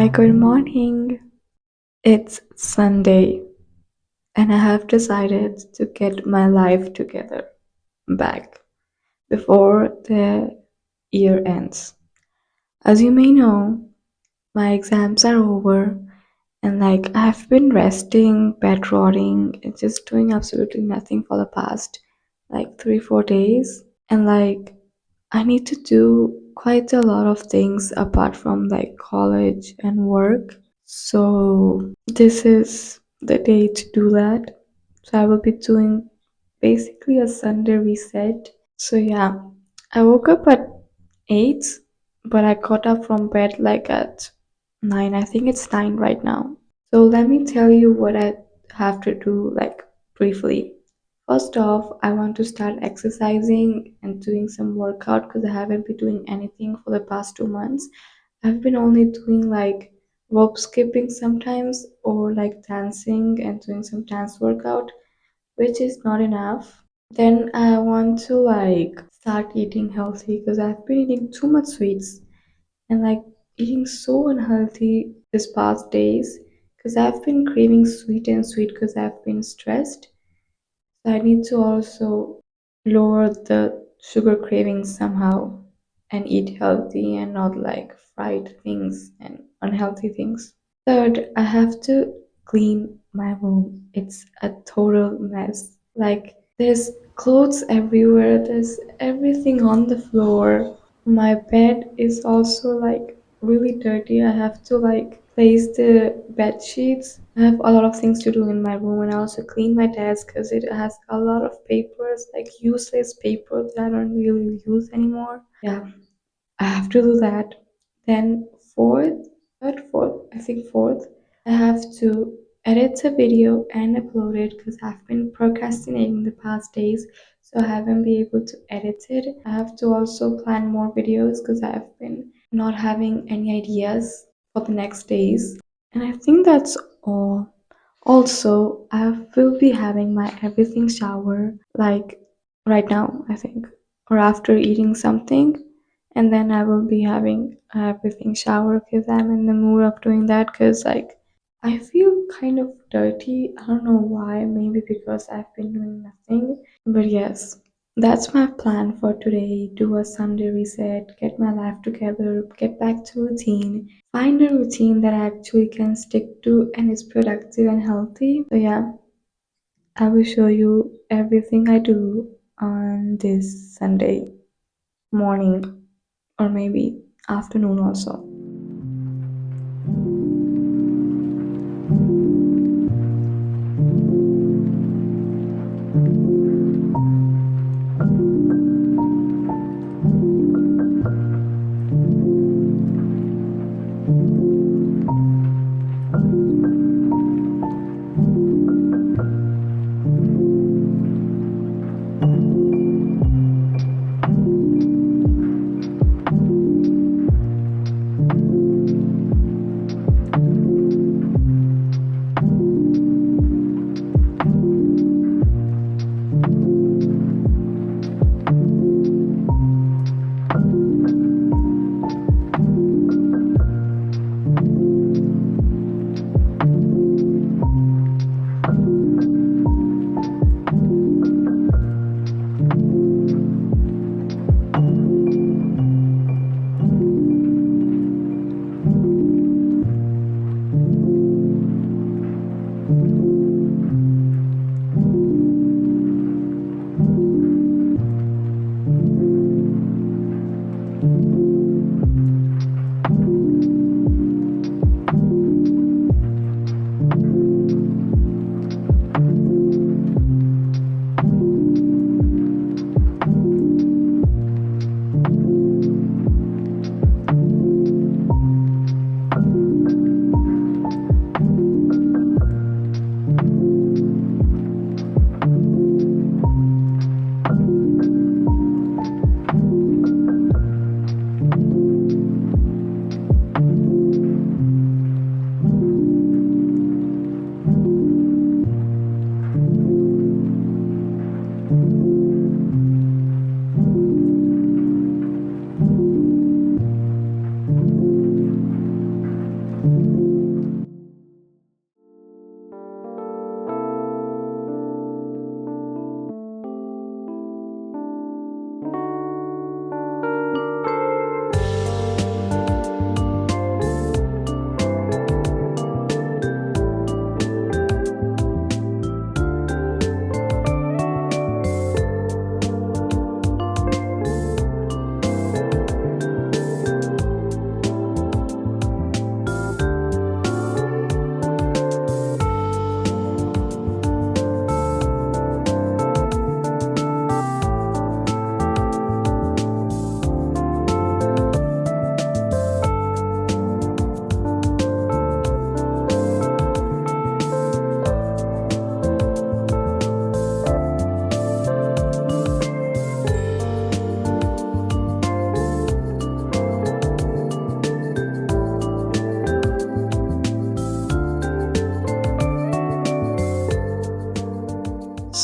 Hi, good morning. It's Sunday, and I have decided to get my life together back before the year ends. As you may know, my exams are over, and I've been resting, bed rotting, and just doing absolutely nothing for the past 3, 4 days. And I need to do quite a lot of things apart from college and work. So this is the day to do that. So I will be doing basically a Sunday reset. So yeah, I woke up at 8, but I got up from bed at 9. I think it's 9 right now. So let me tell you what I have to do briefly. First off, I want to start exercising and doing some workout because I haven't been doing anything for the past 2 months. I've been only doing rope skipping sometimes or dancing and doing some dance workout, which is not enough. Then I want to start eating healthy because I've been eating too much sweets and eating so unhealthy this past days because I've been craving sweet and sweet because I've been stressed. So I need to also lower the sugar cravings somehow and eat healthy and not fried things and unhealthy things. Third, I have to clean my room. It's a total mess. There's clothes everywhere, there's everything on the floor. My bed is also really dirty. I have to place the bed sheets. I have a lot of things to do in my room, and I also clean my desk because it has a lot of papers, useless paper that I don't really use anymore. Yeah, I have to do that. Then I think fourth, I have to edit a video and upload it because I've been procrastinating the past days, so I haven't been able to edit it. I have to also plan more videos because I've been not having any ideas for the next days. And I think that's all. Also, I will be having my everything shower right now, I think, or after eating something, and then I will be having a everything shower because I'm in the mood of doing that because I feel kind of dirty. I don't know why, maybe because I've been doing nothing. But yes, that's my plan for today. Do a Sunday reset, get my life together, get back to routine, find a routine that I actually can stick to and is productive and healthy. So yeah, I will show you everything I do on this Sunday morning or maybe afternoon also.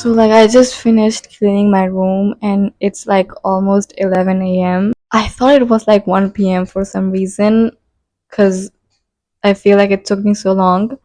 So, like, I just finished cleaning my room and it's like almost 11 a.m. I thought it was like 1 p.m. for some reason because I feel like it took me so long.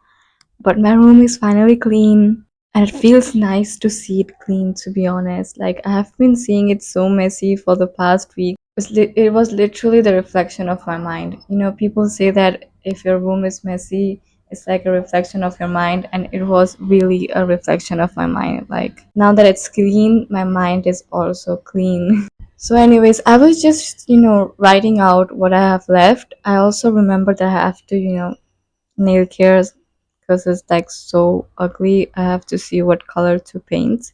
But my room is finally clean and it feels nice to see it clean, to be honest. Like, I have been seeing it so messy for the past week. It was literally the reflection of my mind. You know, people say that if your room is messy, it's like a reflection of your mind, and it was really a reflection of my mind. Like, now that it's clean, my mind is also clean. So, anyways, I was just, writing out what I have left. I also remember that I have to, nail care because it's like so ugly. I have to see what color to paint.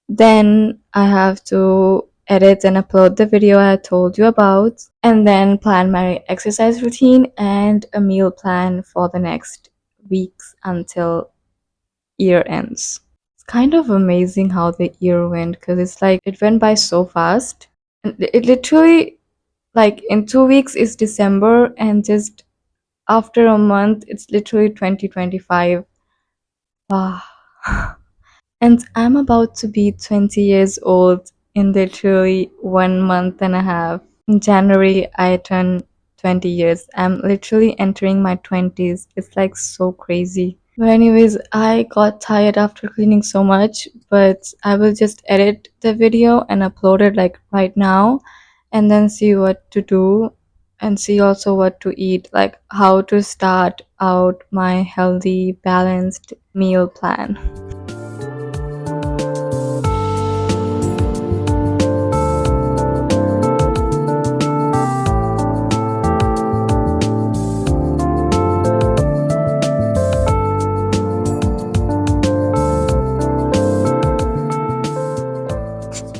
Then I have to edit and upload the video I told you about, and then plan my exercise routine and a meal plan for the next weeks until year ends. It's kind of amazing how the year went because it's like it went by so fast. And it literally, like, in 2 weeks is December, and just after a month, it's literally 2025. Wow. And I'm about to be 20 years old in literally 1 month and a half. In January, I turn 20 years. I'm literally entering my 20s. It's like so crazy. But, anyways, I got tired after cleaning so much, but I will just edit the video and upload it like right now and then see what to do and see also what to eat, like how to start out my healthy, balanced meal plan.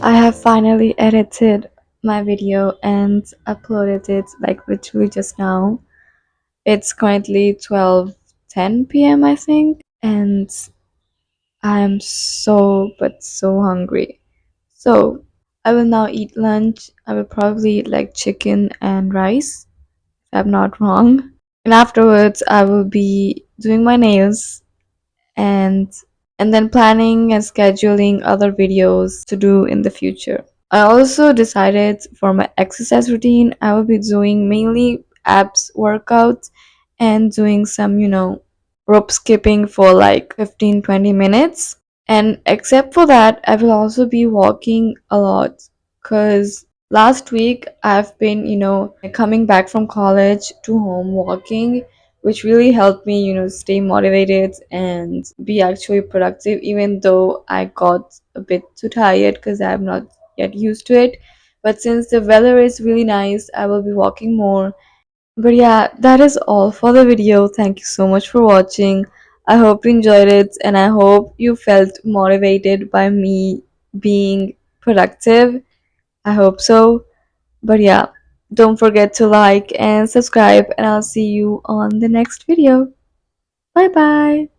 I have finally edited my video and uploaded it like literally just now. It's currently 12:10 p.m. I think, and I'm so but so hungry. So I will now eat lunch. I will probably eat like chicken and rice, if I'm not wrong. And afterwards I will be doing my nails and then planning and scheduling other videos to do in the future. I also decided for my exercise routine, I will be doing mainly abs workouts and doing some, rope skipping for like 15-20 minutes. And except for that, I will also be walking a lot because last week I've been, coming back from college to home walking, which really helped me, stay motivated and be actually productive, even though I got a bit too tired because I'm not yet used to it. But since the weather is really nice, I will be walking more. But yeah, that is all for the video. Thank you so much for watching. I hope you enjoyed it and I hope you felt motivated by me being productive. I hope so. But yeah, don't forget to like and subscribe, and I'll see you on the next video. Bye bye.